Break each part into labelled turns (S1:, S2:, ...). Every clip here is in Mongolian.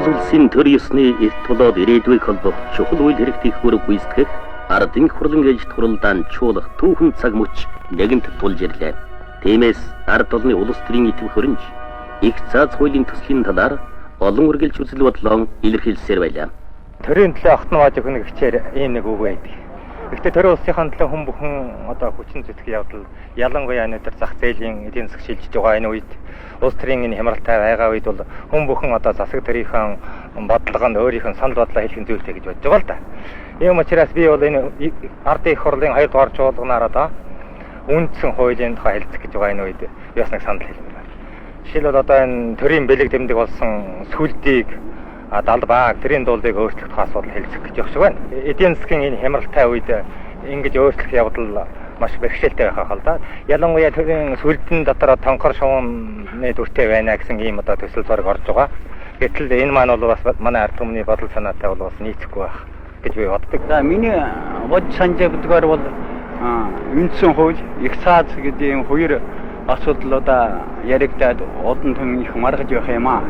S1: Монгол улсын төр ёсны эрт болоод ирээдүйг холбох чухал үйл хэрэгтэй хөрөг гүйцэтгэх ардын хурлын ээлж туралдаан чуулах түүхэн цаг мөч нэгэнт тулж ирлээ. Тиймээс ард олны улс төрийн идэв хөрөнж их цааз хуулийн төслийн талаар олон үргэлж үзэл бодлоо илэрхийлсээр байлаа.
S2: Төрийн төлөө охтон вааж өгөх нэг хичээр ийм нэг үг байдаг. Гэхдээ төрийн улсынхаа төлөө хүн бүхэн одоо хүчин зүтгэх явдал ялангуяа өнөөдөр зах зээлийн эдийн засаг шилжиж байгаа энэ үед улс төрийн энэ хямралтай байгаа үед бол хүн бүхэн одоо засаг төрийнхөө бодлогонд өөрийнхөө санал бодлоо хэлэх зүйлтэй гэж бодож байгаа л да. Ийм учраас би бол энэ ардын их хурлын 2 дугаар чуулганаар одоо үндсэн хуулийн тухай хэлцэх гэж байгаа энэ үед яс нэг санал хэлмээр байна. Жишээлбэл одоо энэ төрийн бэлэг дэмдэг болсон сүлдийг далбааг тэрийн дуулыг өөрчлөх тухай асуудал хэлцэх гэж явж байна. Эдийн засгийн энэ хямралтай үед ингэж өөрчлөх явдал маш бэрхшээлтэй байх хэл да. Ялангуяа төрийн сүлдэн дотор тонхор шуумны дүртэй байна гэсэн ийм одоо төсөл зураг орж байгаа. Гэтэл энэ маань бол бас манай ард түмний бодол санаатай бол бас нийцэхгүй байх гэж би боддог.
S3: За миний бодож санаж байдгаар бол үндсэн хууль, их цааз гэдэг энэ хоёр асуудлуудаа яригдаад олон түмэн их маргаж явах юм аа.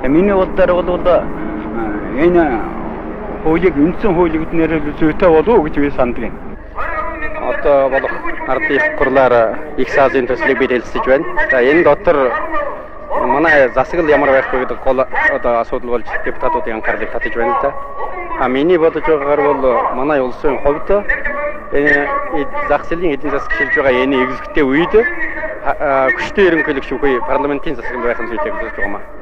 S3: Миний бодлоор бол энэ хуулийг үндсэн хууль гэднээр зүйтэй болов уу гэж би санддаг.
S2: Одоо болох ардын их хурлаар их цаазын төслийг бид хэлцэж байна. За энэ дотор манай засаг л ямар байх вэ гэдэг гол одоо асуудал болж депутатуудын анхаарлыг татаж байна та. Миний бодож байгаагаар бол манай улсын хувьд энэ зах зээлийн эдийн засаг шилж байгаа энэ экзекутив үед хүчтэй ерөнхийлөгч шүүхий парламентын засаг байх нь зүйлийг хэлж байгаа юм.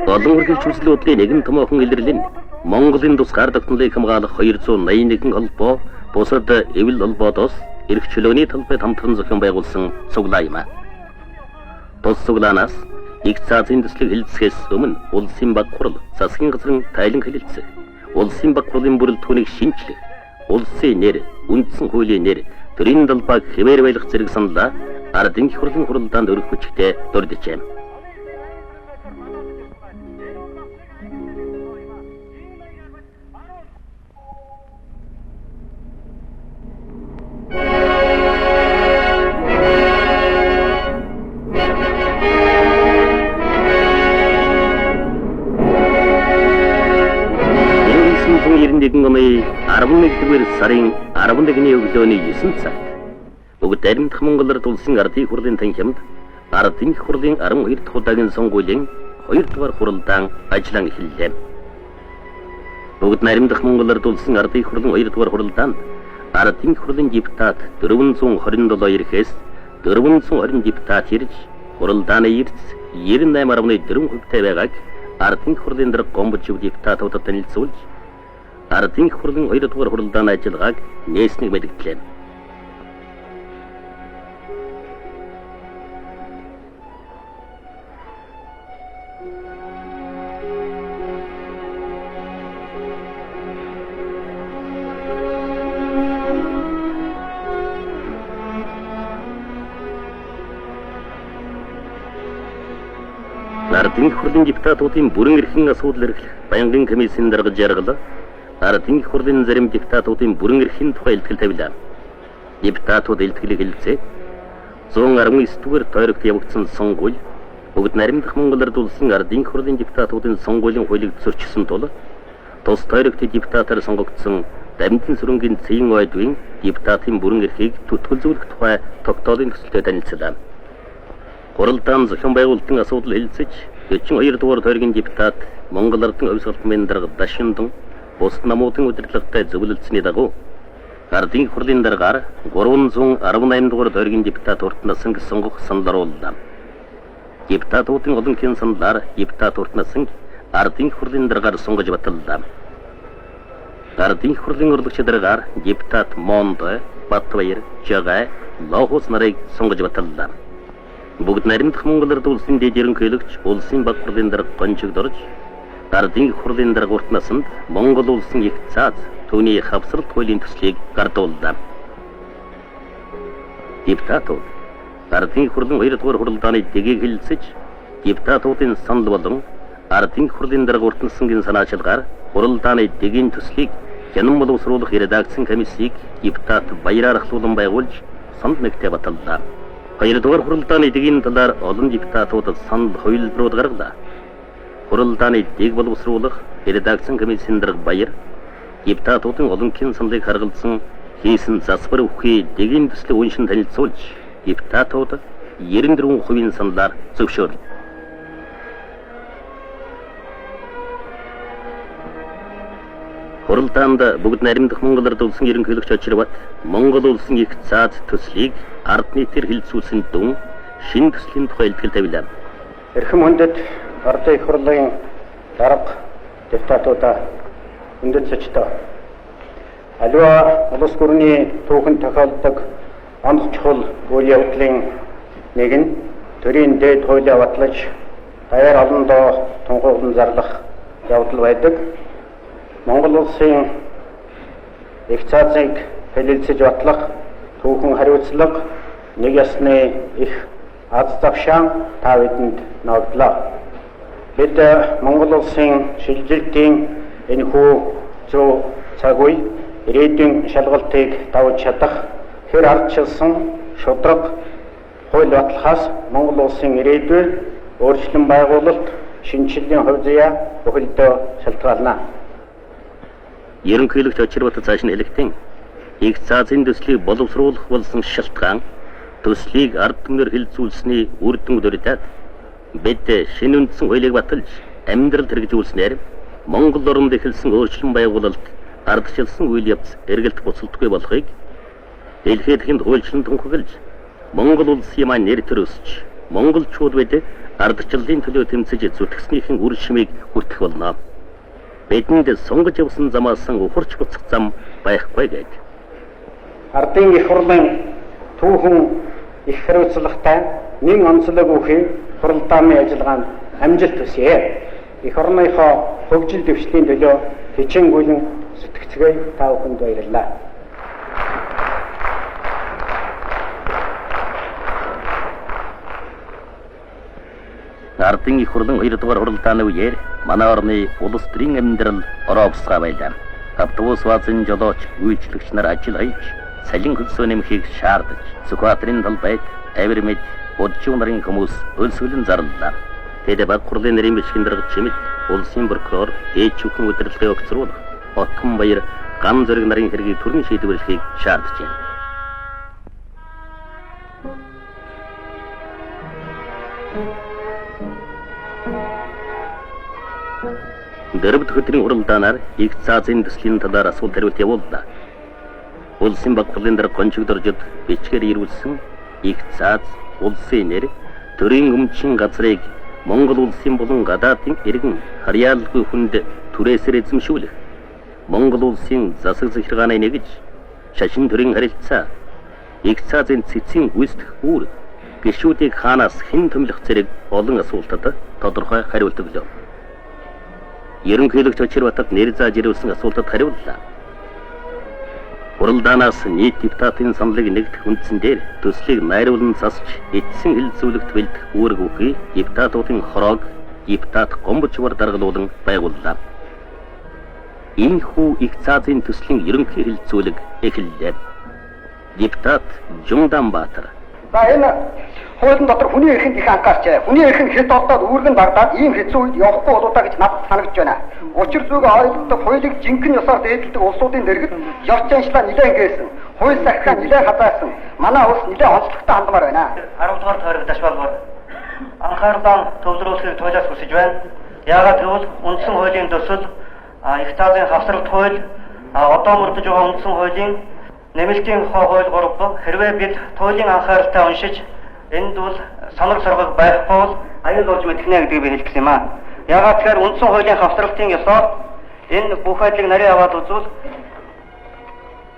S1: Олон үргэлж үзэл бодлын нэгэн томоохон илэрлэл нь Монголын тус гар тогтнолыг хамгаалах 281 холбоо бусад эвэл холбоодоос эрх чөлөөний талбайд хамтран зохион байгуулсан цуглаа юм. Тус цуглаанаас их цаазын төслийг хэлцэхээс өмнө улсын баг хурал, засгийн газрын тайлан хэлэлцэх, улсын баг хурлын бүрэлдэхүүнийг шинжлэх, улсын нэр, үндсэн хуулийн нэр, төрийн далбааг хэвээр байлгах зэрэг саналаа ардын их хурлын хуралдаанд өргөх хүчтэй дурджээ. нэгэн оны 11-р сарын 11-ний өглөөний 9 цагт бүгд баримтах Монголд улсын ардын хурлын танхимд ардын их хурлын 12 дахь удаагийн сонгуулийн 2 дугаар хуралдаан ажлаа эхэллээ. Бүгд баримтах Монголд улсын ардын их хурлын 2 дугаар хуралдаанд ардын их хурлын депутат 427 ирэхээс 420 депутат ирж хуралдааны эрс 98.4% байгааг ардын их хурлын дарга гомбоч депутатуудад танилцуулж ардын их хурлын 2 дугаар хуралдааны ажиллагааг нээснийг мэдгдлээ. Ардын их хурлын депутатуудын бүрэн эрхийн асуудал эрхлэх баянгын комиссийн дарга жаргал ардын их хурлын зарим депутатуудын бүрэн эрхийн тухай илтгэл тавилаа. Депутатууд илтгэлийг хэлцээ 119-р тойрогт явагдсан сонгуул бүгд наримдах Монгол ард улсын ардын их хурлын депутатуудын сонгуулийн хуулийг зөрчсөн тул тус тойрогт депутатаар сонгогдсон Дамжин сүрэнгийн Цэйн ойдын депутатын бүрэн эрхийг түтгэлзүүлэх тухай тогтоолын төсөлтэй танилцлаа. Хуралдаан зохион байгуулалтын асуудал хэлцэж 42 дугаар тойргийн депутат Монгол ардын хувьс албаны дарга Дашиндан бус намуудын удирдлагатай зөвлөлдсөний дагуу ардын их хурлын даргаар 318 дугаар тойргийн депутат уртнаас сонгох санал орууллаа. Депутатуудын олонхын саналаар депутат уртнаас ардын их хурлын даргаар сонгож баталлаа. Ардын их хурлын урлагч даргаар депутат Мондо, Батбаяр, Жагай, Лохос нарыг сонгож баталлаа. Бүгд наримдах Монгол ард улсын дэд ерөнхийлөгч улсын баг хурлын дарга Гончигдорж ардын их хурлын дарга уртнасанд Монгол улсын их цааз түүний хавсралт хуулийн төслийг гардууллаа. Депутатууд ардын их хурлын 2 дугаар хуралдааны дэгийг хэлэлцэж депутатуудын санал болон ардын их хурлын дарга уртнасангийн санаачилгаар хуралдааны дэгийн төслийг хянан боловсруулах редакцийн комиссийг депутат Баяраар ахлуулан байгуулж санал нэгтээ баталлаа. 2 дугаар хуралдааны дэгийн талаар олон депутатууд санал хувилбарууд гаргалаа. хуралдааны дэг боловсруулах редакцийн комиссийн дарга баяр депутатуудын олонхын саналыг харгалзан хийсэн засвар өхий дэгийн төслийг уншин танилцуулж депутатууд 94% саналаар зөвшөөрв. Хуралдаанд бүгд наримдах Монгол Ард улсын ерөнхийлөгч очирват Монгол улсын их цаад төслийг ард нийтээр хилцүүлсэн дүн шинэ төслийн тухай илтгэл тавилаа.
S4: Эрхэм хүндэт Ардын их хурлын дарга депутатуудаа хүндэт зочдоо аливаа улс гүрний түүхэн тохиолдог онц чухал үйл явдлын нэг нь төрийн дээд хуулиа батлаж даяар олон доо тунхаглан зарлах явдал байдаг. Монгол улсын их цаазыг хэлэлцэж батлах түүхэн хариуцлага нэг ясны их аз завшаан та бидэнд ногдлоо. Бид Монгол улсын шилжилтийн энэхүү зөв цаг үе ирээдүйн шалгалтыг давж чадах хэр ардчилсан шудраг хууль баталхаас Монгол улсын ирээдүй өөрчлөн байгуулалт шинжилгээний хувь заяа бүхэлдээ шалтгаална.
S1: Ерөнхийлөгч очирват цааш нь хэлэхдээ их цаазын төслийг боловсруулах болсон шалтгаан төслийг ард түмнэр хилцүүлсний үр дүн дөрөдөд бид шинэ үндсэн хуулийг баталж амьдралд хэрэгжүүлснээр Монгол оронд эхэлсэн өөрчлөн байгуулалт ардчилсан үйл явц эргэлт буцалтгүй болохыг дэлхийд хэнд хуульчлан тунхаглаж Монгол улсын маань нэр төрөсч монголчууд бид ардчлалын төлөө тэмцэж зүтгэснийхэн үр шимийг хүртэх болно. Бидэнд сонгож явсан замаас ухарч буцах зам байхгүй гэж.
S4: Ардын их хурлын түүхэн их хариуцлагатай нэн онцлог үхий хуралдааны ажиллагаанд амжилт хүсье. Их орныхоо хөгжил дэвшлийн төлөө хичээнгүйлэн зүтгэцгээе та бүхэнд баярлалаа.
S1: Ардын их хурлын 2 дугаар хуралдааны үеэр манай орны улс төрийн амьдрал ороовсгаа байлаа. Автобус вазын жолооч үйлчлэгч нар ажил хийж салин хөлсөө нэмхийг шаардаж Сүхбаатарын талбайд авир мэд удажгүй нарын хүмүүс өлсгөлн зарлаа. Тэд баг хурлын нэрийн бичгийн дарга чимэл улсын прокурор ээж бүхэн удирдлагыг өгцруулах Отхон баяр ган зэрэг нарын хэргийг түргэн шийдвэрлэхийг шаарджээ. Дөрөвд хөтрийн хуралдаанаар их цаазын төслийн талаар асуулт хариулт явууллаа. Улсын баг хурлын дарга гончигдоржод бичгээр ирүүлсэн их цааз улсын нэр төрийн өмчин газрыг Монгол улсын болон гадаадын иргэн харьяалгүй хүнд түрээсээр эзэмшүүлэх Монгол улсын засаг захиргааны нэгж шашин төрийн харилцаа их цаазын цэцгийн гүйцэтгэх үүрэг гишүүдийг хаанаас хэн томилох зэрэг олон асуултад тодорхой хариулт өглөө. Ерөнхийлөгч очирватад нэр зааж ирүүлсэн асуултад хариуллаа. Хуралдаанаас нийт депутатын саналыг нэгдэх үндсэн дээр төслийг найруулан засч эцсийн хилцүүлэгт бэлдэх үүрэг өгөхий депутатуудын хороог депутат гомбочвар даргалуулан байгууллаа. Ийхүү их цаазын төслийн ерөнхий хилцүүлэг эхэллээ. Депутат Жунданбаатар.
S5: За энэ хуулийн дотор хүний эрхэнд их анхаарчээ. Хүний эрхэн хэд одоод үүргэн дагдаад ийм хэцүү үед явахгүй болоо та гэж надад санагдж байна. Учир зүгээ ойлгодог хуулийг жинхэнэ ёсоор дээдэлдэг улсуудын дэргэд ёс заншлаа нэлээд гээсэн. Хууль сахихаа нэлээд хазаасан. Манай улс нэлээд онцлогтой хандмаар байна.
S6: 10 дугаар тойрог дашвалбар анхаарлаа төвлөрүүлэхийг туйлаас хүсэж байна. Яагаад гэвэл үндсэн хуулийн төсөл их цаазын хавсралт хууль одоо мөрдөж байгаа үндсэн хуулийн нэмэлтийн хууль 3 хэрвээ бид туйлын анхааралтай уншиж энд бол санал соргог байхгүй бол аюул болж мэдхнэ гэдгийг би хэлэх юм аа. Яагаад тэгэхээр үндсэн хуулийн хавсралтын ёсоор энэ бүх байдлыг нарийн аваад үзвэл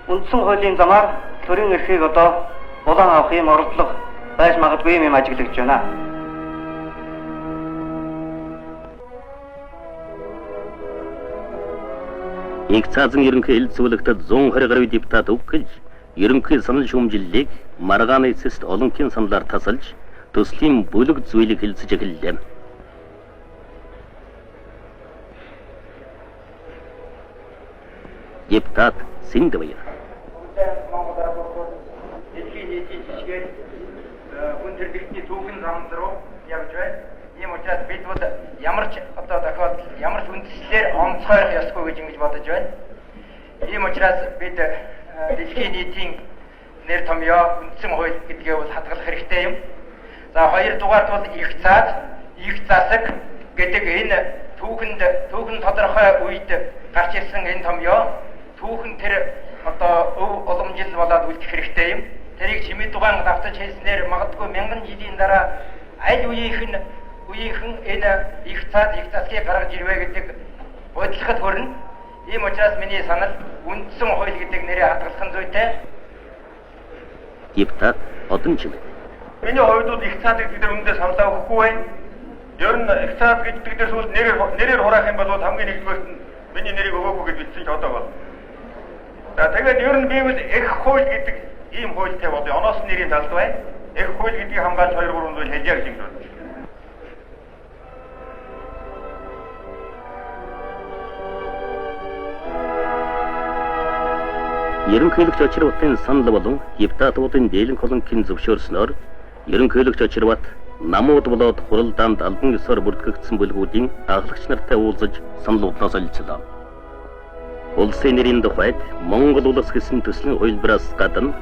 S6: үндсэн хуулийн замаар төрийн эрхийг одоо улаан авах юм оролдлого байж магадгүй юм ажиглагдж байна.
S1: Их цаазын ерөнхий хилцүүлэгтд 120 гаруй депутат өггөж ерөнхий санал шүүмжиллийг маргааны эцэст олонхын саналаар тасалж төслийн бүлэг зүйлийг хилцэж эхэллээ. Депутат Синдбаяр.
S2: Дэлхийн нийтийн жишгээр хүн төрөлхтний түүхэн зам руу явж байна.
S7: Ийм учраас бид бол ямар ч одоо тохиолдолд ямар ч үндслээр онцгойрох ёсгүй гэж ингэж бодож байна. Ийм учраас бид дэлхийн нийтийн нэр томьёо үндсэн хууль гэдгээ бол хадгалах хэрэгтэй юм. За хоёрдугаарт бол их засаг гэдэг энэ түүхэн тодорхой үед гарч ирсэн энэ томьёо түүхэн тэр одоо өв олон жил болоод үлдэх хэрэгтэй юм. Тэрийг чимээ дугаан давтаж хэлснээр магадгүй мянган жилийн дараа аль үеийнхэн энэ их засгийг гаргаж ирвэ гэдэг бодлоход хүрнэ. Ийм учраас миний санал үндсэн хууль гэдэг нэрээ хадгалах нь зүйтэй.
S1: Депутат одон чимээ.
S8: Миний хувьд бол их цаад гэдэг дээр үндэ саналаа өгөхгүй байна. Ер нь их цаад гэдэг дээр сүүл нэрээр хураах юм бол хамгийн нэгдүгээрт нь миний нэрийг өгөөгүй гэж бичсэн ч одоо бол. За тэгээд ер нь би бол их хууль гэдэг ийм хуультай бол оноос нэрийн талд байна. Их хууль гэдгийг хамгаалж 2-3 зүйл хэлье гэж бодож байна.
S1: Ерөнхийлөгч очирватын санал болон депутатуудын дийлэнх колонкийн зөвшөөрснөөр ерөнхийлөгч очирват намууд болоод хуралдаанд албан ёсоор бүртгэгдсэн бүлгүүдийн аглагч нартай уулзаж саналуудаа солилцлоо. Улсын нэрийн тухайд Монгол улс гэсэн төслийн хувилбараас гадна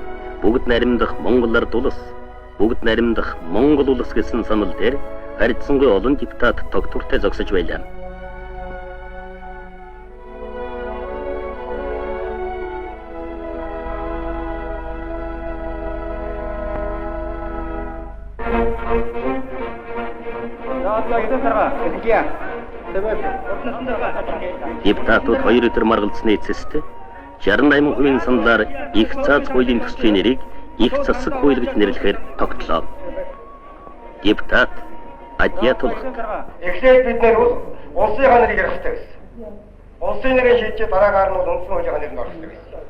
S1: бүгд найрамдах Монгол ард улс, бүгд найрамдах Монгол улс гэсэн санал дээр харьцангуй олон депутат тогтвортой зогсож байлаа. Депутатууд 2 өдөр маргалцсны эцэст 68% саналаар их цааз хуулийн төслийн нэрийг их засаг хууль гэж нэрлэхээр тогтлоо. Депутат Адьятулах.
S8: Эхлээд бид нэр улсынхаа нэрийг ярих хэрэгтэй байсан. Улсын нэрийг шийдэж дараагаар нь үндсэн хуулийнхаа нэрийг орох хэрэгтэй байсан.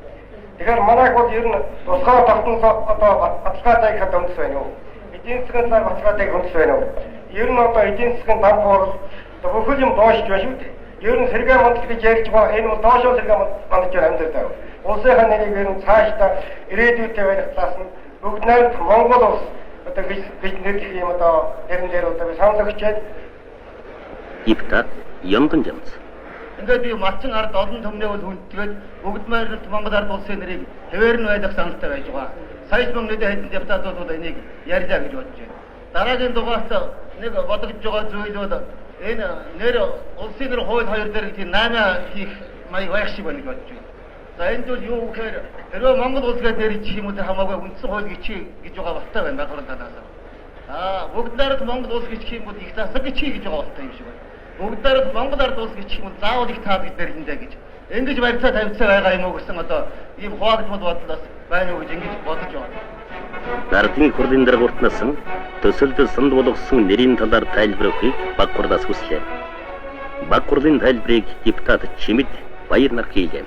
S8: Тэгэхээр манайх бол ер нь тусгай тогтнол одоо баталгаатай хадгалж байна уу? Эдийн засгийн талаар баталгаатай хөндлөж байна уу? Ер нь одоо эдийн засгийн дан буурал бүхэл юм доошж байна шүү дээ. Ер нь сэргээ мандал гэж ярьж байгаа энэ бол доошоо сэргээ мандаж байгаа амьдтай. Улсынхаа нэрийг ер нь цаашдаа ирээдүйтэй байх талаас нь бүгд найрамд Монгол улс одоо гэж нэрлэх юм одоо тэрэн дээр одоо санал өгчээд
S1: депутат Ямдан Жамц.
S9: Ингээд би малчин ард олон төмнөө бол хүндгээд бүгд найрамд Монгол ард улсын нэрийг хэвээр нь байлгах саналтай байж байгаа. Сая мөнгө нэдэ хэдэн депутатууд бол энийг ярьлаа гэж бодож байна. Дараагийн дугаарт нэг бодогдож байгаа зүйл бол энэ нэр улсын нэр хууль хоёр дээр тийм 8 хийх маяг байх шиг байна гэж бодож байна. За энд бол юу гэхээр хэрвээ Монгол улс гэдэг нэр чих юм уу хамаагүй үндсэн хууль гिचээ гэж байгаа болтой байна байхаар танаас. Бүгд найрамд Монгол улс гिचэх юм бол их засаг гिचээ гэж байгаа болтой юм шиг байна. Бүгд найрамд Монгол ард улс гिचэх юм бол заавал их таад гэж нэрлэндэ гэж. Ингэж барьцаа тавьцаа байгаа юм уу гэсэн одоо ийм хуваагдмал бодлоос байна уу гэж ингэж бодож байна.
S1: Дардын хурлын даргууртнаас төсөлд санд болгосон нэрийн талаар тайлбар өгөхийг баг хурлаас хүслээ. Баг хурлын тайлбарыг депутат Чимэд Баяр нар хийлээ.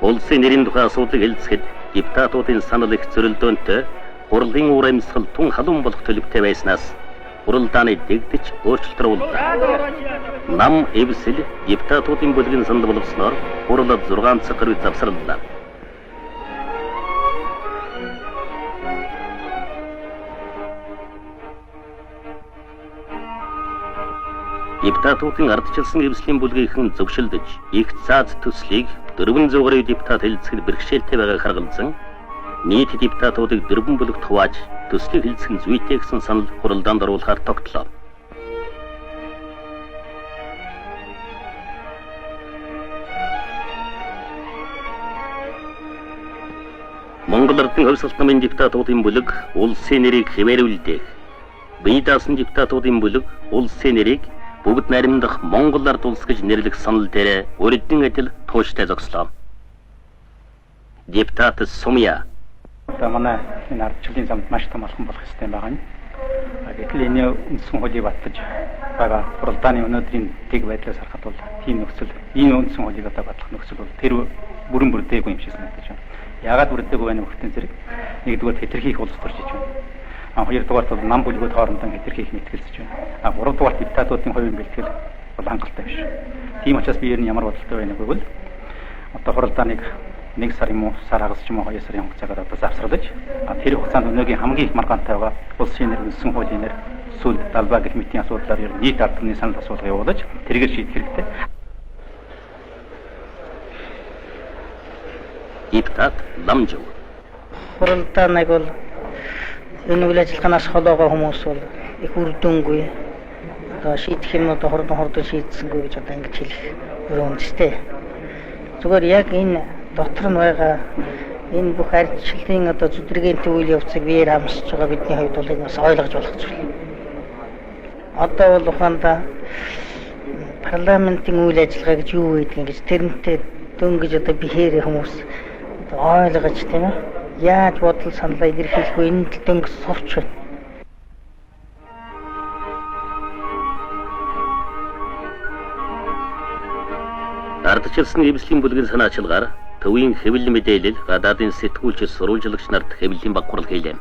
S1: Улсын нэрийн тухай асуудлыг хэлцэхэд депутатуудын санал их зөрөлдөөнтэй хурлын уур амьсгал тун халуун болох төлөвтэй байснаас хуралдааны дэгдэж өөрчлөлтөрлөлөө. Нам эвсэл депутатуудын бүлгийн санал болгосноор хурлд 6 цаг гаруй завсарлаа. Депутатуудын ардчилсан эвслийн бүлгийнхэн зөвшөлдөж их цааз төслийг 400 гаруй депутат хэлцэхэд бэрхшээлтэй байгааг харгалзан нийт депутатуудыг 4 бүлэгт хувааж төслийг хэлцэх нь зүйтэй гэсэн санал хуралдаанд оруулахаар тогтлоо. Монгол Ардын хувьсгалт намын депутатуудын бүлэг улсын нэрийг хэвээрүүлдэг. Бие даасан депутатуудын бүлэг улсын нэрийг бүгд найрамдах Монгол ард улс гэж нэрлэх санал дээр өрөдөн адил тууштай зогслоо. Депутат Сумья.
S4: Одоо манай энэ ардчлалын замд маш том алхам болох ёстой байгаа юм. Гэтэл энэ үндсэн хуулийг батлаж байгаа хуралдааны өнөөдрийн тэг байдлаас харахад бол тийм нөхцөл, энэ үндсэн хуулийг одоо батлах нөхцөл бол тэр бүрэн бүрдээгүй юм шиг санагдаж байна. Яагаад бүрдээгүй байна вэ гэхтэн зэрэг нэгдүгээр хэтэрхийх улс төрж иж байна. Хоёрдугаарт бол нам бүлгүүд хоорондоо хэтэрхийх мэтгэлцэж байна. Гуравдугаарт депутатуудын хувийн бэлтгэл бол хангалттай биш. Тийм учраас би ер нь ямар бодолтой байна гэвэл одоо хуралдааныг
S10: 1 сар юм уу сар хагас ч юм уу 2 сарын хугацаагаар одоо завсарлаж тэр хугацаанд өнөөгийн хамгийн их маргаантай байгаа улсын нэр үндэсэн хуулийн нэр сүүл далбаа гэх мэтийн асуудлаар ер нь нийт албаны санал асуулга явуулж тэргээр шийдэх хэрэгтэй.
S1: Депутат Ламжав.
S11: Хуралдааныг бол энэ үйл ажиллагаанаас холоогоо хүмүүс бол их үр дүнгүй одоо шийдэх юм одоо хордон шийдсэнгүй гэж одоо ингэж хэлэх өрөөндтэй. Зүгээр яг энэ дотор нь байгаа энэ бүх арчлалын одоо зүдэргэнтэй үйл явцыг биеэр амсаж байгаа бидний хувьд бол энэ бас ойлгож болох зүйл. Одоо бол ухаандаа парламентын үйл ажиллагаа гэж юу гэдэг гэж тэрнтэй дөнгөж одоо бихээр хүмүүс ойлгож тийм ээ. Яаж бодол саналаа илэрхийлэх вэ? Энэ дөнгөж сурч байна.
S1: Ардчилсан эвслийн бүлгийн санаачилгаар төвийн хэвлэл мэдээлэл гадаадын сэтгүүлч сурвалжлагч нарт хэвлэлийн баг хурал хийлээ.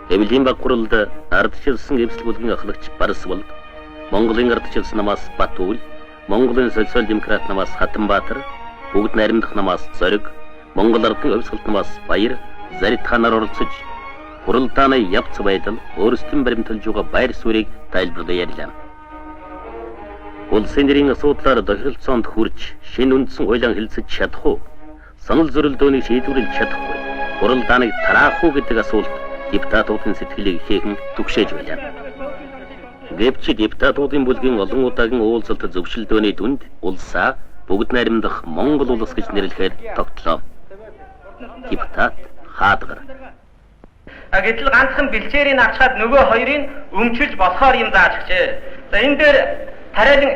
S1: Хэвлэлийн баг хуралд ардчилсан эвсэл бүлгийн ахлагч Барсвал, Монголын ардчилсан намаас Батүл, Монголын социал-демократ намаас Хатанбаатар, бүгд найрамдах намаас Зориг, Монгол ардын хувьсгалт намаас Баяр, Зарит ханаар оролцож хуралдааны явц байдал өөрсдийн баримталж байгаа байр суурийг тайлбарлан ярьлаа. Улсын нэрийн асуудлаар тохиролцоонд хүрч шинэ үндсэн хуулиан хэлцэж чадах уу? Санал зөрөлдөөнийг шийдвэрлэж чадах уу? Хуралдааныг тараах уу гэдэг асуулт депутатуудын сэтгэлийг ихээхэн түгшээж байлаа. Гэвч депутатуудын бүлгийн олон удаагийн уулзалт зөвшөлдөөний дүнд улсаа бүгд найрамдах Монгол улс гэж нэрлэхээр тогтлоо. Депутат Хаадгар.
S6: Гэтэл ганцхан бэлчээрийн авчгаад нөгөө хоёрыг өмчилж болохоор юм зааж өгчээ. За энэ дээр тариалан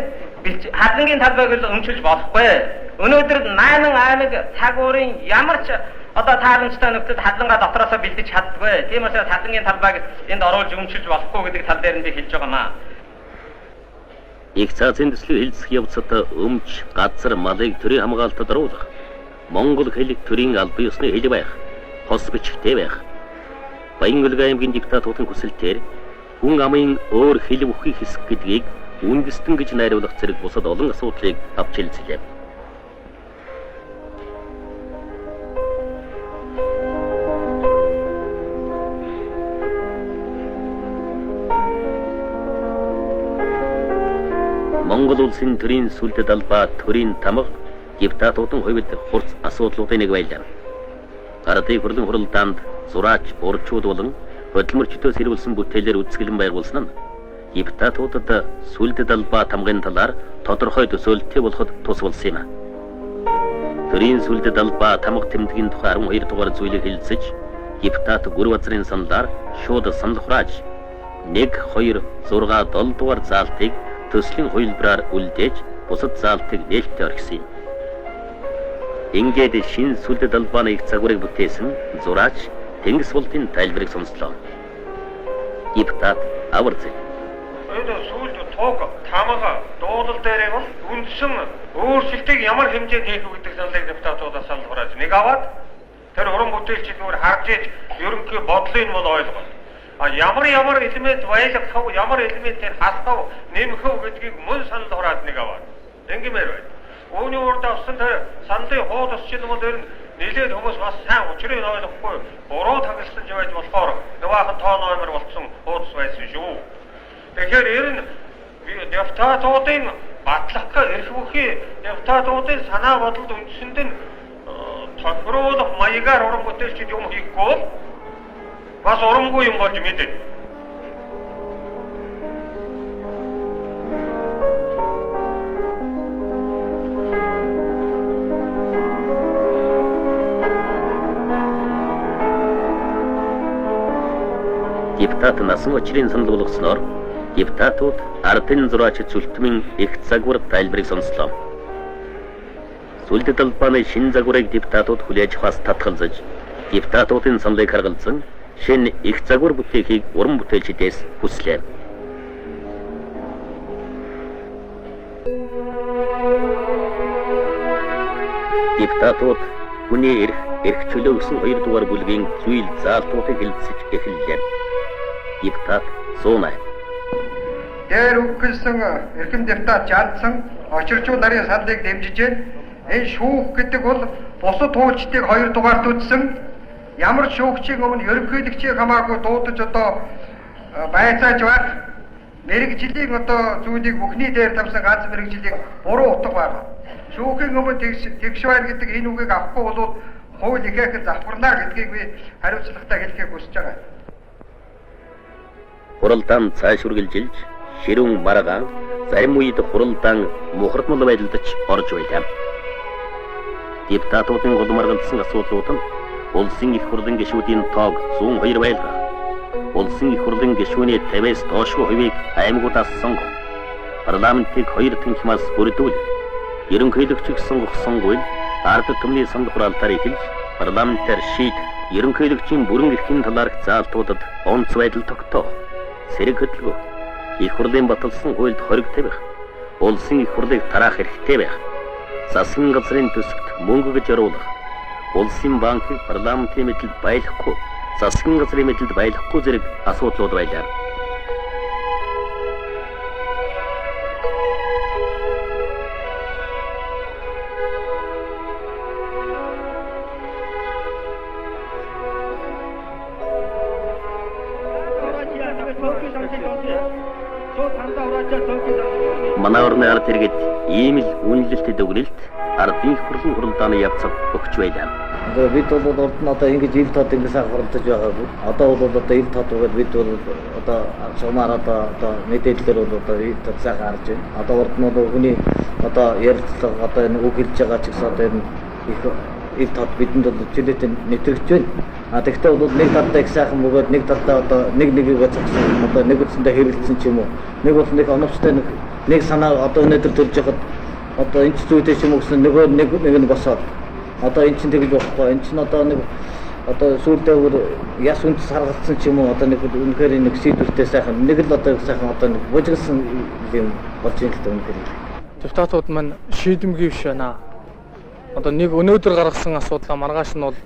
S6: хадлангийн талбайг л өмчилж болохгүй. Өнөөдөр 8 аймаг цаг уурын ямар ч одоо тааламжтай нөхдөд хадлангаа дотроосоо бэлдэж чаддгүй. Тийм учраас хадлангийн талбайг энд оруулж өмчилж болохгүй гэдэг тал дээр нь би хэлж байгаа маа.
S1: Их цаазын төслийн хэлцэх явцад өмч, газар, малыг төрийн хамгаалтад оруулах, Монгол хэлийг төрийн албан ёсны хэл байх, хос бичгтэй байх. Баянгүлэг аймгийн депутатуудын хүсэлтээр хүн амын өөр хэл бүхий хэсэг гэдгийг үндэстэн гэж найруулах зэрэг бусад олон асуудлыг авч хэлцлээ. Монгол улсын төрийн сүлдэт албаа төрийн тамга депутатуудын хувьд хурц асуудлуудын нэг байлаа. Ардын хурлын хуралдаанд зураач, урчууд болон хөдөлмөрчдөөс ирүүлсэн бүтээлээр үзэсгэлэн байгуулсан нь депутатуудад сүлдэт албаа тамгын талаар тодорхой төсөөлттэй болоход тус болсон юм. Төрийн сүлдэт албаа тамга тэмдгийн тухай 12 дугаар зүйлийг хэлэлцэж, депутат гүр базрын саналаар шууд санал хурааж 1, 2, 6, 7 дугаар заалтыг төслийн хувилбараар үлдээж бусад заалтыг нээлттэй орхисон юм. Ингээд шинэ сүлдэт албааны их загварыг бүтээсэн зураач Тэнгис болтын тайлбарыг сонслоо. Депутат Аварцэг.
S8: Энэ сүлд туг тамга дуудал дээрээ бол үндсэн өөрчлөлтийг ямар хэмжээнд хийх үү гэдэг саналыг депутатуудаас санал хурааж нэг аваад тэр уран бүтээлчид нөр харж иж ерөнхий бодлыг бол ойлгоно. Ямар элемент байлгах, ямар элементээр хасах, нэмэх гэдгийг мөн санал хураад нэг аваад. Ингэмээр байна. Үүний урд авсан тэр саналын хууд усчил бол ер нь нэлээд хүмүүс бас сайн учрыг ойлгохгүй буруу тагсалж байж болохоор нөгөөхэн тоо номер болсон хуудас байсан шүү. Тэгэхээр ер нь депутатуудын батлах эрх бүхий депутатуудын санаа бодолд үндсэнд нь тохируулах маягаар уран бүтээлчид юм хийхгүй бол бас урамгүй юм болж мэдээ.
S1: Депутат насан очрын санал болгосноор депутатууд ардын зураач Зүлтмийн их загвар тайлбарыг сонслоо. Сүлдэт албааны шинэ загварыг депутатууд хүлээж авахаас татгалзаж, депутатуудын саналыг харгалзан шинэ их загвар бүтээхийг уран бүтээлчдээс хүслээ. Депутатууд хүний эрх чөлөө өсөн 2 дугаар бүлгийн зүйл заалтуудыг хэлэлцэж эхэллээ. Депутат Сунай.
S5: Дээр үггэлсэн эрхэм депутат Жадсан очирчуу нарын саналыг дэмжиж
S8: Энэ шүүх гэдэг бол бусад хуульчдыг хоёр дугаарт үзсэн. Ямар шүүгчийн өмнө ерөнхийлөгчийг хамаагүй дуудаж одоо байцааж байх мэрэгжлийн одоо зүйлийг бүхний дээр тавьсан ганц мэрэгжлийг буруу утга байна. Шүүхийн өмнө тэгш байна гэдэг энэ үгийг авахгүй бол хууль ихээхэн завхарнаа гэдгийг би хариуцлагатай хэлхийг хүсэж байгаа.
S1: Хуралдаан цаашургалжилж, ширүүн маргаан зарим үед хуралдаан мухардмал байдалд орж байлаа. Депутатуудын голмаргалсан асуудлууд нь улсын их хурлын гишүүдийн тоог 102 байлгаа. Улсын их хурлын гишүүний 50-аас доошгүй хувийг аймагуудаас сонгох. Парламентыг 2 танхимаас бүрдүүл. Ерөнхийлөгчийг сонгох үйл ард түмний сонгох хураалтаар эхэлж парламентаар шийд ерөнхийлөгчийн бүрэн эрхийн талаарх заалтуудад онц байдал тогтоох. Сэрэг хөдөлгөөн их хурлын баталсан хуульд хориг тавих. Улсын их хурлыг тараах хэрэгтэй байх. Засгийн газрын төсөвт мөнгө гэж оруулах. Улсын банкыг парламентын мэдэлд байлгахгүй, засгийн газрын мэдэлд байлгахгүй зэрэг асуудлууд байлаа. Манай орны ард иргэд ийм л үнэлэлтэд өгнөлт ардын хурлын хуралдааны явцад өгч байлаа.
S12: Бид бол урд нь одоо ингэж ил тод ингэ сайхан хуралдаж байгаагүй. Одоо бол одоо ил тод угаад бид бол одоо сумаар одоо мэдээлэлээр бол одоо ил тод сайхан харж байна. Одоо урд нь бол хүний одоо ярилцлага одоо энэ үг хэлж байгаа ч гэсэн одоо энэ их ил тод бидэнд бол чөлөөтэй нэвтрэгч байна. Тэгэхдээ бол нэг талдаа их сайхан бөгөөд нэг талдаа одоо нэгийг зогссон одоо нэг үсэндээ хэрэлдсэн ч юм уу. Нэг бол нэг оновчтой нэг санаа одоо өнөөдөр төрж яхад одоо энэ ч зүйтэй ч юм уу гэсэн нөгөө нэг нь босоод одоо энэ чинь тэгж болохгүй энэ чинь одоо нэг одоо сүүлдээ яс үндэс харгалцсан ч юм уу одоо нэг үнэхээр нэг шийдвэртэй сайхан нэг л одоо сайхан одоо нэг бужигсан юм болж ирэл таа үнэхээр.
S13: Депутатууд маань шийдэмгий биш байна. Одоо нэг өнөөдөр гаргасан асуудлаа маргааш нь бол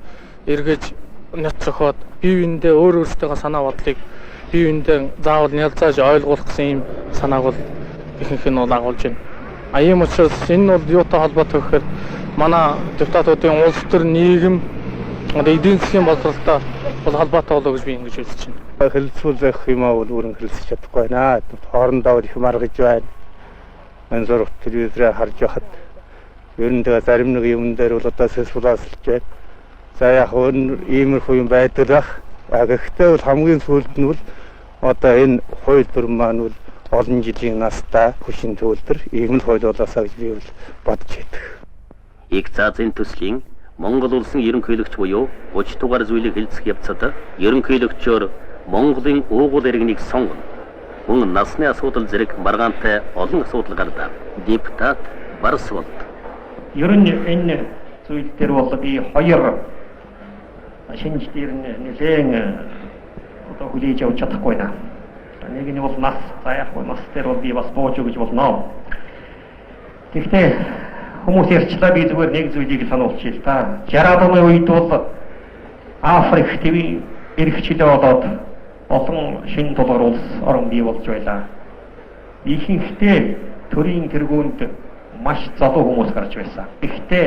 S13: эргэж няц зохиод бие биендээ өөр өөртөө санаа бодлыг бие биендээ заавал нялзааж ойлгуулах гэсэн юм санааг бол ихэнх нь бол агуулж байна. Ийм учраас энэ бол юутай холбоотой гэхээр манай депутатуудын улс төр нийгэм одоо эдийн засгийн боловсролтой бол холбоотой болоо гэж би ингэж үзэж байна.
S14: Хэлэлцүүл байх юм аа бол өөрөөр хэлэлцэж чадахгүй байна. Хоорондоо их маргаж байна. Энэ зураг телевизээр харж байхад ер нь тэгээ зарим нэг юм дээр бол одоо сэсвэлсэлж байна. За яг иймэрхүү юм байдаг ах. Гэхдээ бол хамгийн сүүлд нь бол одоо энэ хууль дүрм маань бол олон жилийн настай хүчин төвлөр ийм л хууль болоосаа гэж би бол бодож байдаг.
S1: Их цаазын төслийн Монгол улсын ерөнхийлөгч буюу 30 дугаар зүйлийг хэлцэх явцад ерөнхийлөгчөөр Монголын уугуул иргэнийг сонгоно. Хүн насны асуудал зэрэг маргаантай олон асуудал гардаг. Депутат барс болд.
S15: Ер нь энэ зүйл дээр бол би хоёр шинж дээр нэлээн одоо хүлээж авч чадахгүй байна. Нэг нь бол нас заяахгүй нас дээр бол би бас бууж өгч болно. Гэхдээ хүмүүс ярьчлаа би зүгээр нэг зүйлийг сануулчих л та. 60-аад оны үед бол Африк төв эрхчлээ болоод олон шинэ тулгуур улс орон бий болж байлаа. Ихэнхдээ төрийн тэргуунд маш залуу хүмүүс гарч байсан. Гэхдээ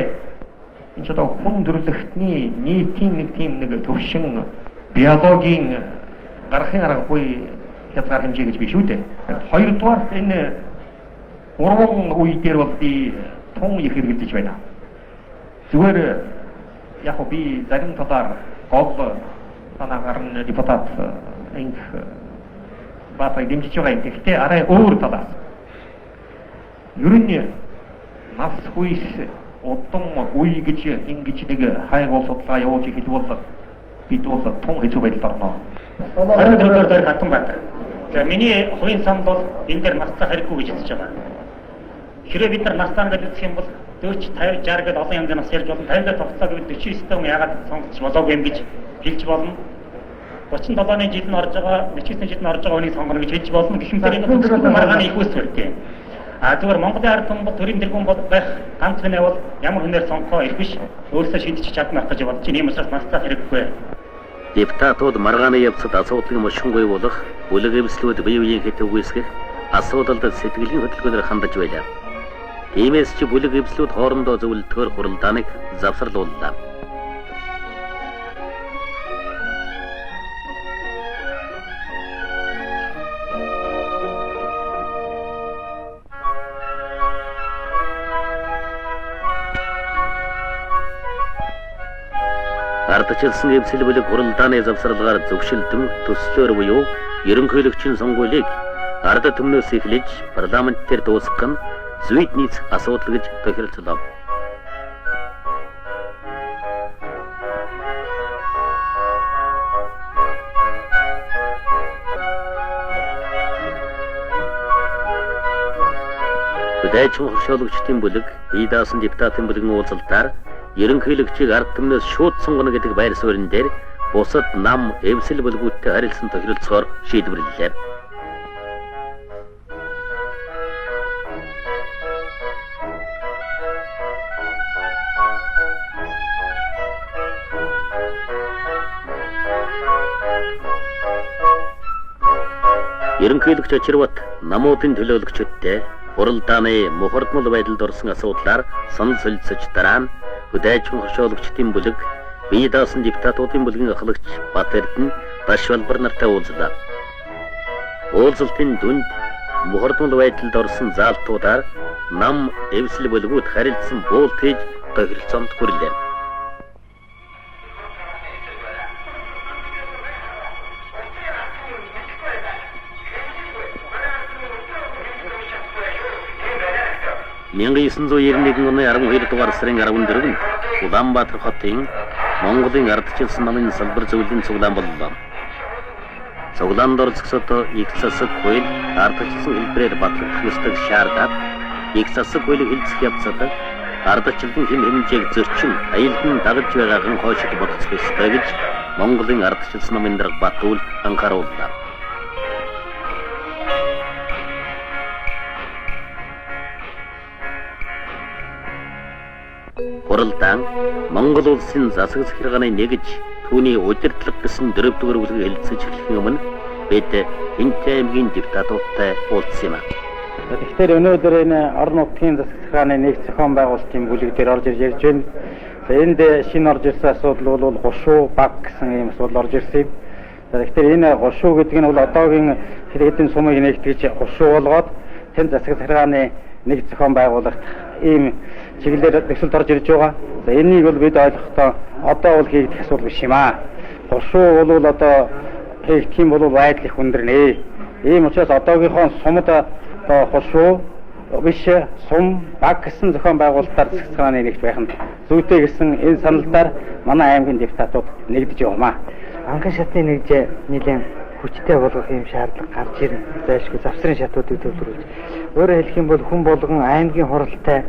S15: энэ ч одоо хүн төрөлхтний нийтийн нэг төвшин биологийн гарахын аргагүй хязгаар хэмжээ гэж биш үү дээ. Хоёрдугаар энэ уран үе дээр бол би тун их хэрэгжиж байна. Зүгээр яг би зарим талаар гол санаагаар нь депутат инх батай дэмжиж байгаа юм. Гэхдээ арай өөр талаас. Ер нь нас хүйс удам үе гэж ингэж нэг хайгуул судлаа явуулж ихэд бол бид бол тун хэцүү байдалд орно. Харин дээр хатан байдаг. За миний хувийн санд бол энэ дээр насцаа хэрэггүй гэж хэлж байгаа. Хэрвээ бид нар насцаа гэж үзэх юм бол 40, 50, 60 гэдэг олон янзын нас ярьж болно. 50-д тогтцоо гэвэл 49-т хүн яагаад сонгож болоогүй юм гэж хэлж болно. 37-ны жил нь орж байгаа, 49-ны жил нь орж байгаа хүнийг сонгоно гэж хэлж болно. Гэхдээ энэ зөвхөн маргааны их үс төртэй. Зүгээр Монголын ард түмэн төрийн тэргүүн байх ганц хүн бол ямар хүнээр сонгохоо их биш. Өөрсдөө шийдэж чадна гэж бодож байна. Ийм учраас насцаа хэрэггүй.
S1: Депутатууд маргааны явцад асуудлыг мушингүй болох бүлэг эвслүүд бие биеийн хэт үгүйсгэх асуудалд сэтгэлийн хөдөлгөөнөөр хандаж байлаа. Тиймээс чи бүлэг эвслүүд хоорондоо зөвлөлтгөр хуралдааныг завсарлууллаа. Ардчилсан эвсэл бүлэг хуралдааны завсралгаар зөвшөлдөн төслөөр буюу ерөнхийлөгчийн сонгуулийг ард түмнөөс эхлэж парламент дээр дуусгах нь зүйд нийцэх асуудал гэж тохиролцлоо. Хүлээжин хуршоологчдын бүлэг бие даасан депутатын бүлгийн уулзалтаар ерөнхийлөгчийг ард түмнөөс шууд сонгоно гэдэг байр суурин дээр бусад нам эвсэл бүлгүүдтэй харилцан тохиролцохоор шийдвэрлэлээ. Ерөнхийлөгч очирват намуудын төлөөлөгчдтэй хуралдааны мухардмал байдалд орсон асуудлаар санал солилцож дараа нь хүлээжин хуршоологчдын бүлэг бие даасан депутатуудын бүлгийн ахлагч Бат Эрдэнэ Даш Балбар нартай уулзлаа. Уулзалтын дүнд мухардмал байдалд орсон заалтуудаар нам эвсэл бүлгүүд харилцсан буулт хийж тохиролцоонд хүрлээ. Мянга 991 оны 12 дугаар сарын 14-нд Улаанбаатар хотын Монголын ардчилсан намын салбар зөвлөлийн цуглаан боллоо. Цуглаанд оролцогчдод их засаг хууль ардчилсан хэлбэрээр батлагдах ёстой шаардаад их засаг хуулийг хэлцэх явцад ардчилсан хэм хэмжээг зөрчин аялдан дагаж байгаахан хойшид бодох ёстой гэж Монголын ардчилсан намын дарга Батуул анхаарууллаа. Хуралдаан Монгол улсын засаг захиргааны нэгж түүний удирдлага гэсэн 4-р бүлэг хэлэлцэж эхлэхийн өмнө бид Энтэй аймгийн депутатуудтай уулзсан юм.
S3: Тэгэхээр өнөөдөр энэ орон нутгийн засаг захиргааны нэг зохион байгуулалтын бүлэг дээр орж ирж байна. Энд шинэ орж ирсэн асуудал бол гушуу баг гэсэн ийм асуудал орж ирсэн юм. Тэгэхээр энэ гушуу гэдэг нь бол одоогийн хэдэн сумыг нэгтгэж гушуу болгоод тэнд засаг захиргааны нэг зохион байгуулалт ийм чиглэлээр төсөлд орж ирж байгаа. За энэнийг бол бид ойлгохдоо одоо бол хийгдэх асуудал биш юм аа. Гушуу бол одоо хийгдэх юм бол байдал их өндөрнэ. Ийм учраас одоогийнхоо сумд одоо гушуу биш сум баг гэсэн зохион байгуулалтаар засаг захиргааны нэгт байх нь зүйтэй гэсэн энэ саналдаар манай аймгийн депутатууд нэгдэж явмаа.
S11: Анхан шатны нэгж нэлээд хүчтэй болгох юм шаардлага гарч ирнэ. Зайлшгүй завсрын шатуудыг төвлөрүүлж. Өөрөөр хэлэх юм бол хүн болгон аймгийн хуралтай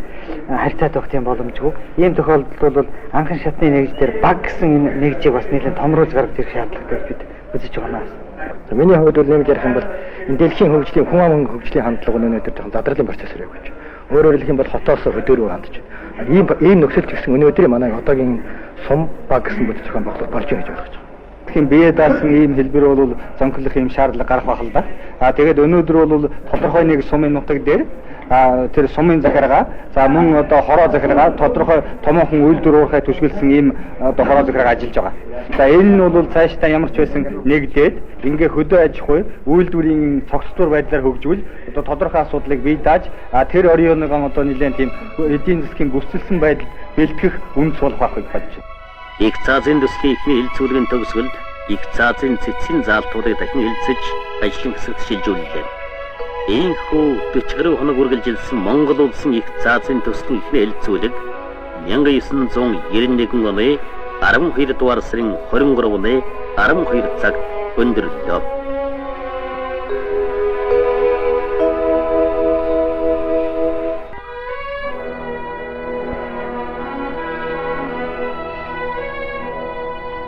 S11: харьцаад байх тийм боломжгүй. Ийм тохиолдолд бол анхан шатны нэгж дээр баг гэсэн энэ нэгжийг бас нэлээд томруулж гаргаж ирэх шаардлагатай бид үзэж байгаа юм.
S16: За миний хувьд бол нэг ярих юм бол энэ дэлхийн хөгжлийн хүн амын хөгжлийн хандлага нь өнөөдөр жоохон задралын процессор явж байна. Өөрөөр хэлэх юм бол хотоос хөдөөрөөр хандж байна. Ийм нөхцөлд гэсэн өнөөдрийн манай одоогийн сум баг гэсэн бүтэц зохион байгуулалт болж байгаа гэж ойлгож байна.
S3: Тэгэхээр бие даасан ийм хэлбэр бол зонхлох юм шаардлага гарах байх л да. Тэгээд өнөөдөр бол тодорхой нэг сумын нутаг дээр тэр сумын захиргаа за мөн одоо хороо захиргаа тодорхой томоохон үйлдвэр уурхай түшгэлсэн ийм одоо хороо захиргаа ажиллаж байгаа. За энэ нь бол цаашдаа ямар ч байсан нэгдээд ингээ хөдөө аж ахуй үйлдвэрийн цогцлтур байдлаар хөгжүүл одоо тодорхой асуудлыг бий дааж тэр оройногоо одоо нэлээд тийм эдийн засгийн бүсэлсэн байдал бэлтгэх үндэс болох байх гэж бодож байна.
S1: Их цаазын төслийн эхний хилцүүлгийн төгсгөлд их цаазын цэцгийн заалтуудыг дахин хилцэж ажлын хэсэгт шилжүүллээ. Ийхүү 40 гаруй хоног үргэлжилсэн Монгол улсын их цаазын төслийн эхний хилцүүлэг 1991 оны 12 дугаар сарын 23-ны 12 цагт өндөрлөө.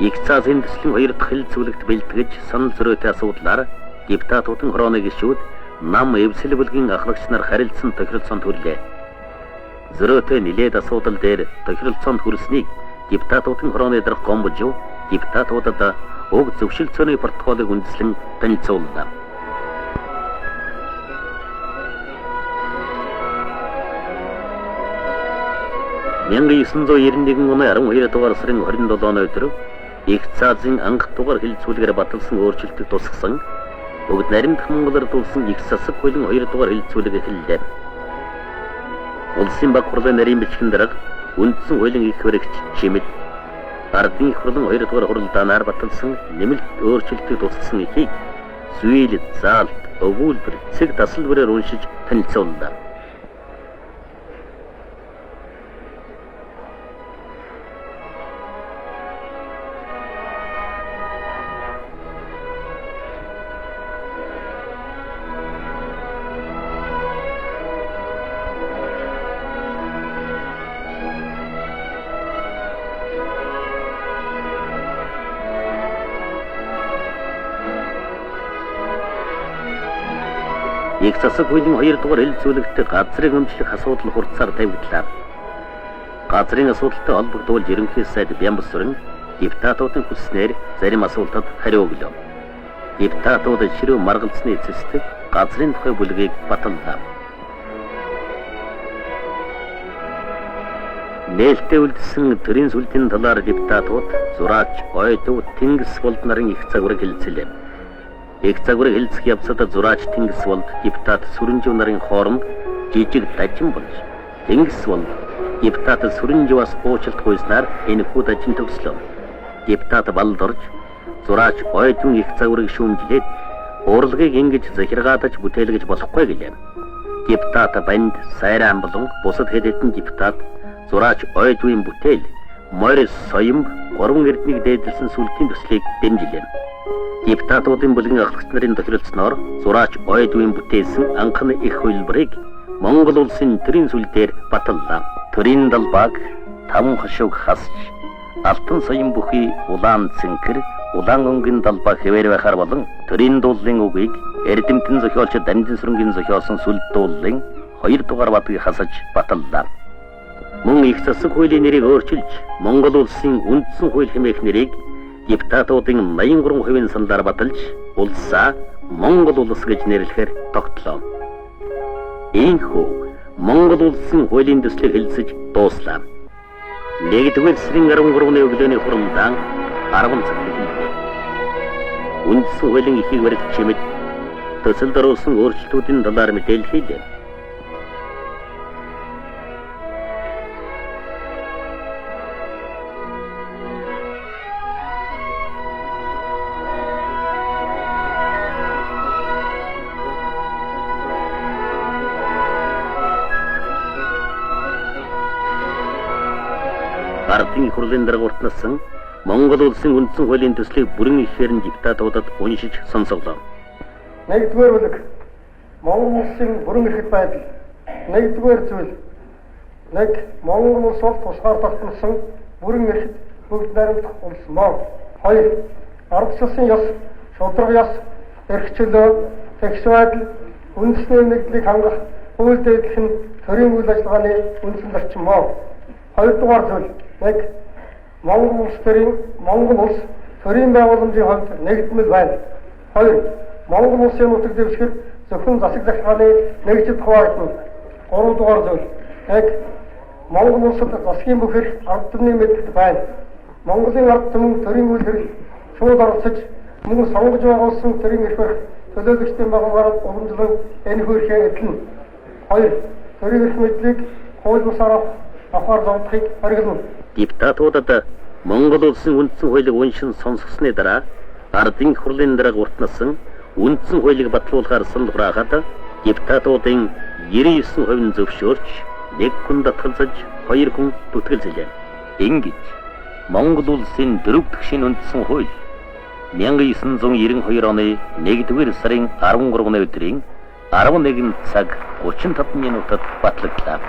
S1: Их цаазын төслийн 2 дахь хилцүүлэгт бэлтгэж санал зөрөөтэй асуудлаар депутатуудын хорооны гишүүд нам эвсэл бүлгийн ахлагч нар харилцсан тохиролцоонд хүрлээ. Зөрөөтэй нэлээд асуудал дээр тохиролцоонд хүрснийг депутатуудын хорооны дарга Гомбожив депутатуудад уг зөвшөлтсөний протоколыг үндэслэн танилцууллаа. 1991 оны 12 дугаар сарын 27 өдөр их цаазын анх дугаар хилцүүлгээр баталсан өөрчлөлтөд тусгасан бүгд наримдах Монгол ардуулсан их засаг хуулийн 2 дугаар хилцүүлэг эхэллээ. Улсын баг хурлын нарийн бичгийн дарга үндсэн хуулийн их баригч чимэд ардын их хурлын 2 дугаар хуралдаанаар баталсан нэмэлт өөрчлөлтөд тусгасан ихийг зүйл, заалт, өгүүлбэр, цэг тасалбараар уншиж танилцууллаа. Их засаг хуулийн 2 дугаар хэлцүүлэгт газрын өмчлөх асуудал хурцаар тавигдлаа. Газрын асуудалтай холбогдуулж ерөнхий сайд Бямбсүрэн депутатуудын хүснээр зарим асуултад хариу өглөө. Депутатууд ширүү маргалцсны эцэст газрын тухай бүлгийг баталлаа. Нээлттэй үлдсэн төрийн сүлжээний талаар депутатууд зураач, ойдов, тэнгис болд нарын их загварыг хэлцэлээ. Их загварыг хэлцэх явцад зураач тэнгис болд депутат Сүрэнжив нарын хооронд жижиг дажин болж тэнгис болд депутат Сүрэнживаас уучлалт гуйснаар энэхүү дажин төгслөө. Депутат Балдорж зураач ойдын их загварыг шүүмжлээд урлагийг ингэж захиргаадаж бүтээлгэж болохгүй гэлээ. Депутат Банд Сайран болон бусад хэд хэдэн депутат зураач ойдын бүтээл Морис Соёмб 3 эрдмийг дээдлсэн сүлтийн төслийг дэмжлээ. Депутатуудын бүлгийн ахлагч нарын тохиролцсноор зураач ойдын бүтээсэн анхны их хуулбарыг Монгол улсын төрийн сүлдээр баталлаа. Төрийн далбааг 5 хашиг хасж алтан соён бүхий улаан цэнхэр улаан өнгийн далбаа хэвээр байхаар болон төрийн дууллын үгийг эрдэмтэн зохиолч Дамжин сүрэнгийн зохиолсон сүлд дууллын 2 дугаар бадгийг хасаж баталлаа. Мөн их засаг хуулийн нэрийг өөрчилж Монгол улсын үндсэн хууль хэмээх нэрийг депутатуудын 83% саналаар баталж улсаа Монгол улс гэж нэрлэхээр тогтлоо. Ийхүү Монгол улсын хуулийн төслийг хэлцэж дууслаа. 1-р сарын 13-ны өглөөний хурлаан 10 цаг эхэллээ. Үндсэн хуулийн ихийг баригч чимэд төсөлд оруулсан өөрчлөлтүүдийн талаар мэдээлэл хийлээ. Ардын хурлын дарга уртнасан Монгол улсын үндсэн хуулийн төслийг бүрэн ихээр нь депутатуудад уншиж сонсголоо.
S8: 1-р бүлэг Монгол улсын бүрэн эрхт байдал. 1-р зүйл 1. Монгол улс бол тусгаар тогтносон бүрэн эрхт бүгд найрамдах улс мөн. 2. Ард улсын ёс, шударга ёс, эрх чөлөө, тэгш байдал, үндэсний нэгдлийг хангах хууль дэвлэх нь төрийн үйл ажиллагааны үндсэн зарчим мөн. 2 дугаар зүйл 1. Монгол улс төрийн байгууламжийн хувьд нэгдмэл байна. 2. Монгол улсын нутаг дэвшгэр зөвхөн засаг захиргааны нэгжид хуваагдана. 3 дугаар зүйл 1. Монгол улсад засгийн бүх эрх ард түмний мэдэлд байна. Монголын ард түмэн төрийн үйл хэрэг шууд оролцож мөн сонгож байгаа улсын төрийн эрх барих төлөөлөгчдийн байгууллагаар уламжлан энэ хөрхөө эдлэн. 2. Төрийн эрх мэдлийг хууль бусаар авахар зовдохыг хориглоно.
S1: Депутатуудад Монгол улсын үндсэн хуулийг уншин сонсгосны дараа ардын хурлын дарга уртнасан үндсэн хуулийг батлуулахаар санал хураахад депутатуудын 99% зөвшөөрч 1 хүн татгалзаж 2 хүн бүтгэлзэлээ. Ингэж Монгол улсын 4 дахь шинэ үндсэн хууль 1992 оны 1-р сарын 13-ны өдрийн 11 цаг 35 минутад батлагдлаа.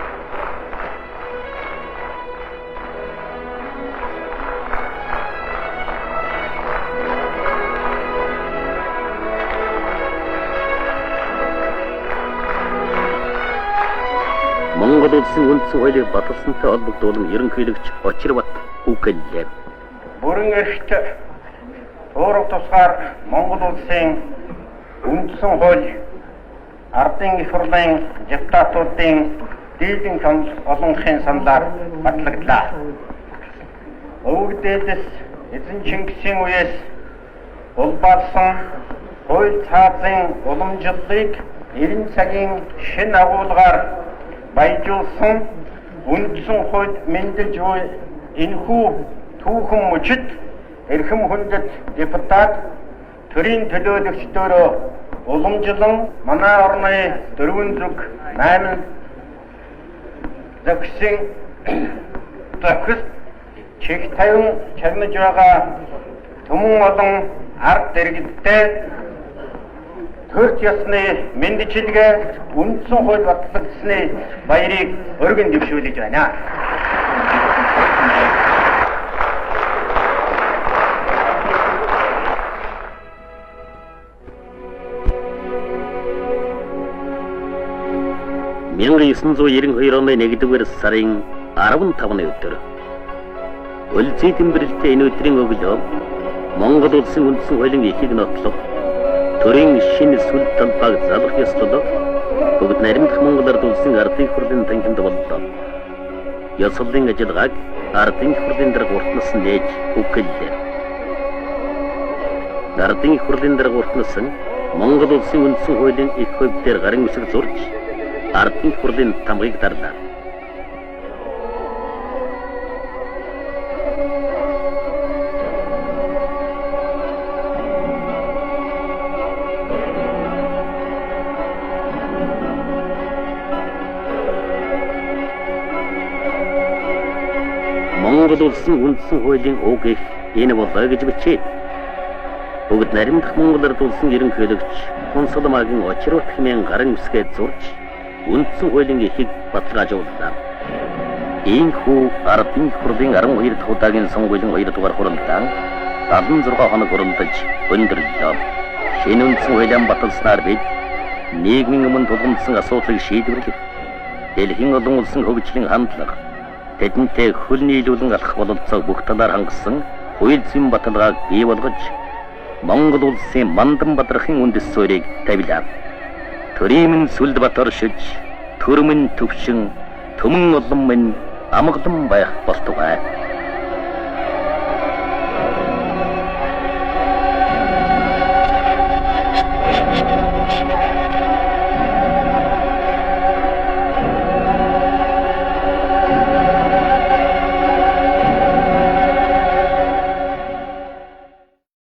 S1: Монгол улсын үндсэн хуулийг баталсантай холбогдуулан ерөнхийлөгч Очирбат үг хэллээ.
S4: Бүрэн эрхт уурга тусгаар Монгол улсын үндсэн хууль ардын их хурлын депутатуудын дийлэн олонхын саналаар батлагдлаа. Өвгдөөс эзэн Чингисийн үеэс улбалсан хууль цаазын уламжлалыг 90 цагийн шин агуулгаар баяжуулсан үндсэн хууль мэндэлж буй энэхүү түүхэн мөчид эрхэм хүндэт депутат төрийн төлөөлөгчдөө уламжлан манай орны 4 зүг 8 зохисын зохис чих тавин чарнаж байгаа түмэн олон ард дэргэдтэй төрч ёсны мэндчилгээ үндсэн хууль батлагдсны баярыг өргөн дэвшүүлж байна. (1992 оны 1-р сарын 15-ны өдөр Улсын тэмбэрэлтэй энэ өдрийн өглөө Монгол улсын үндсэн хуулийн эхийг нотлох төрийн шинэ сүл талбайг залгах ёслолоо бүгд наримдах Монгол Ард улсын ардын хурлын танхимд боллоо. Ёслолын ажиллагааг ардын хурлын даргууртнаас нээж өгүүллээ. Ардын хурлын даргууртнаас Монгол улсын үндсэн хуулийн их хувь дээр гарын үсэг зурж ардын хурлын тамгыг дарлаа. Монгол улсын үндсэн хуулийн уг их энэ болоо гэж бичээд бүгд наримдах Монгол Ард улсын ерөнхийлөгч Консулмагийн очрот хэмээн гарын үсгээ зурж үндсэн хуулийн эхийг баталгаажууллаа. Ийхүү ардын хурлын 12 дахь удаагийн сонгуулийн 2 дугаар хурлаа 76 хоног уралдаж өндөрлөө. Шинэ үндсэн хуулийн баталснаар бид нийгмийн өмнө тулгамдсан асуудлыг шийдвэрлэх, дэлхийн олон улсын хөгжлийн хандлага, тэдэнтэй хөл нийлүүлэн алах бололцоог бүх талаар хангасан хууль зүйн баталгааг бий болгож Монгол улсын мандан бадрахын үндэс суурийг тавилаа. Төрийн сүлд бат оршиж, төрмөн төвшин, төмөн олон минь амгалан байх болтугай.